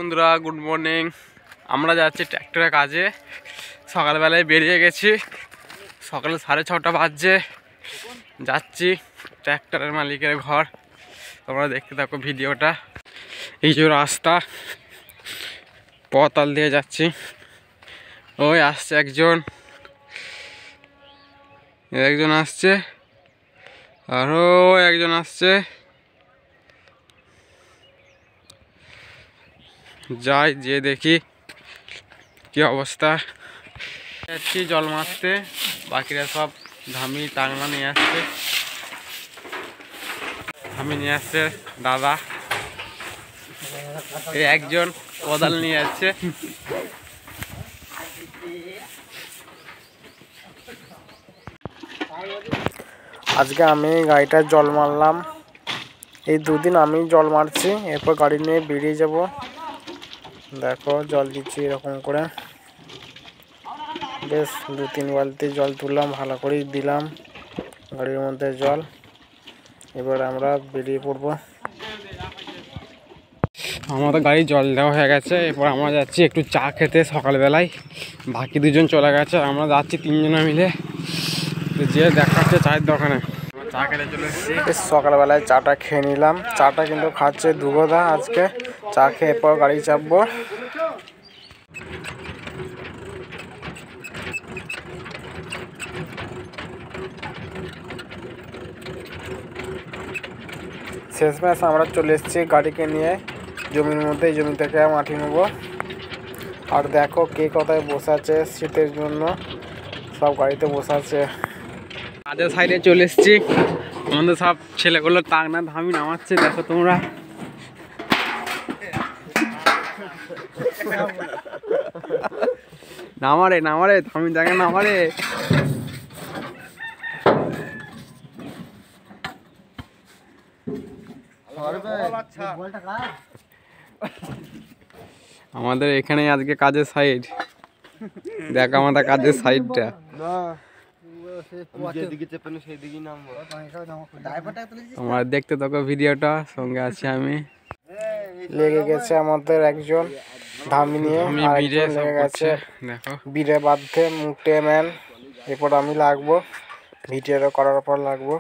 বন্ধুরা, good morning. আমরা যাচ্ছি ট্র্যাক্টরের কাজে। সকালবেলায় বেরিয়ে গেছি, সকালে 6:30 বাজছে। যাচ্ছি ট্র্যাক্টরের মালিকের ঘর। তোমরা দেখতে থাকো ভিডিওটা। এই যে রাস্তা, পতাল দিয়ে যাচ্ছি। ওই আসছে একজন আসছে, আরও একজন আসছে। যাই যে দেখি কি অবস্থা। যাচ্ছি জল মারতে, বাকিরা সব ধামি টাংলা নিয়ে আসছে। ধামি নিয়ে আসছে দাদা, এই একজন কোদাল নিয়ে যাচ্ছে। আজকে আমি গাড়িটার জল মারলাম। এই দুদিন আমি জল মারছি, এরপর গাড়ি নিয়ে বেরিয়ে যাব। দেখো জল দিচ্ছি এরকম করে, বেশ 2-3 বালতি জল তুললাম, ভালো করেই দিলাম গাড়ির মধ্যে জল। এবার আমরা বেরিয়ে পড়বো। আমাদের গাড়ি জল দেওয়া হয়ে গেছে। এরপর আমরা যাচ্ছি একটু চা খেতে সকালবেলায়। বাকি দুজন চলে গেছে, আমরা যাচ্ছি 3 জনে মিলে। যে দেখাচ্ছে চায়ের দোকানে, চা খেতে চলে এসেছি। সকালবেলায় চাটা খেয়ে নিলাম। চাটা কিন্তু খাচ্ছে দুগোদা আজকে। চা খেয়ে এরপর গাড়ি চাপবো। শেষমেশ আমরা চলে এসেছি গাড়িকে নিয়ে জমির মধ্যে। এই জমি থেকে মাটি নেবো। আর দেখো কে কোথায় বসে আছে শীতের জন্য, সব গাড়িতে বসে আছে। কাজের সাইডে চলে এসেছি। আমাদের সব ছেলেগুলো টাংনা ধামি নামাচ্ছে, দেখো তোমরা। নামারে ধামি দেখে নামারে। আমাদের এখানে আজকে কাজের সাইড, দেখ আমাদের কাজের সাইডটা। তোমরা দেখতে থাকো ভিডিওটা, সঙ্গে আছি আমি। লেগে গেছে আমাদের একজন ধামি নিয়ে, আরেকজন লেগে গেছে বীরে বাঁধতে মুটে ম্যান। এরপর আমি লাগবো, ভিডিওটা করার পর লাগবো।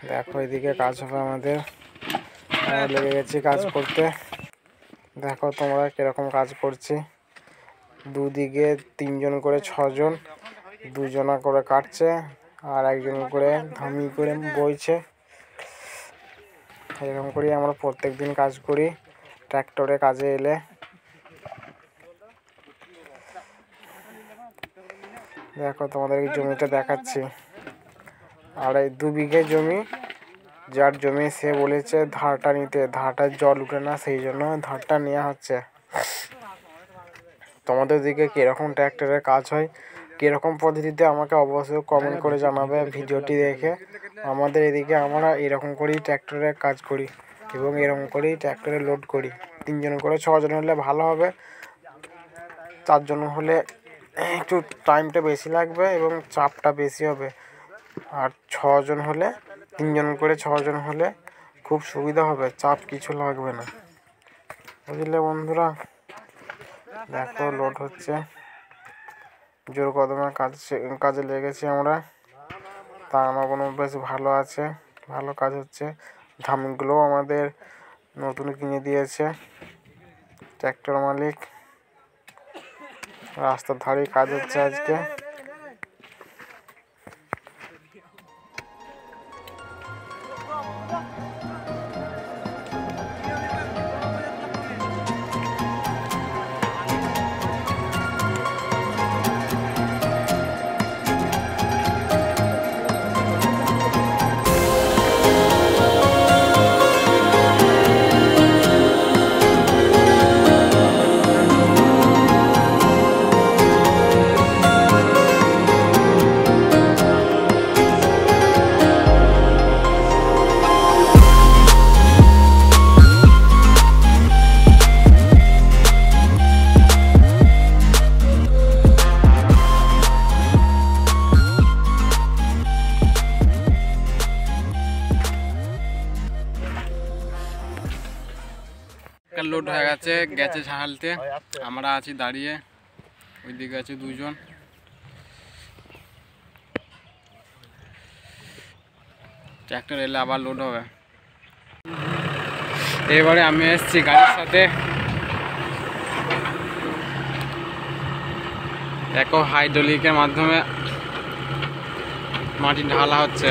দেখো এদিকে কাজ হবে আমাদের, লেগে গেছি কাজ করতে। দেখো তোমরা কিরকম কাজ করছি। দুদিকে 3 জন করে 6 জন, 2 জনা করে কাটছে আর একজন করে ধামি করে বইছে। এরকম করি আমরা প্রত্যেক দিন কাজ করি ট্র্যাক্টরে কাজে এলে। দেখো তোমাদের এই জমিটা দেখাচ্ছি। আর এই 2 বিঘে জমি, যার জমি সে বলেছে ধারটা নিতে, ধারটার জল উঠে না, সেই জন্য ধারটা নেওয়া হচ্ছে। তোমাদের দিকে কীরকম ট্র্যাক্টরের কাজ হয়, কীরকম পদ্ধতিতে আমাকে অবশ্যই কমেন্ট করে জানাবে ভিডিওটি দেখে। আমাদের এদিকে আমরা এরকম করেই ট্র্যাক্টরের কাজ করি এবং এরকম করেই ট্র্যাক্টরে লোড করি। 3 জন করে 6 জন হলে ভালো হবে, 4 জন হলে একটু টাইমটা বেশি লাগবে এবং চাপটা বেশি হবে। আর 6 জন হলে, 3 জন করে 6 জন হলে খুব সুবিধা হবে, চাপ কিছু লাগবে না, বুঝলে বন্ধুরা। দেখো লোড হচ্ছে, জোর কদমে কাজে লেগেছি আমরা। তা আমার কোনো বেশ ভালো আছে, ভালো কাজ হচ্ছে। ধামিগুলোও আমাদের নতুন কিনে দিয়েছে ট্র্যাক্টর মালিক। রাস্তার ধারেই কাজ হচ্ছে আজকে। ট্র্যাক্টর লোড হয়ে গেছে, গেছে ঝাড়ালতে। আমরা আছি দাঁড়িয়ে, ওইদিকে আছে দুজন। ট্র্যাক্টর এলে আবার লোড হবে। এবারে আমি এসেছি গাড়ির সাথে, দেখো হাইড্রোলিকের মাধ্যমে মাটি ঢালা হচ্ছে।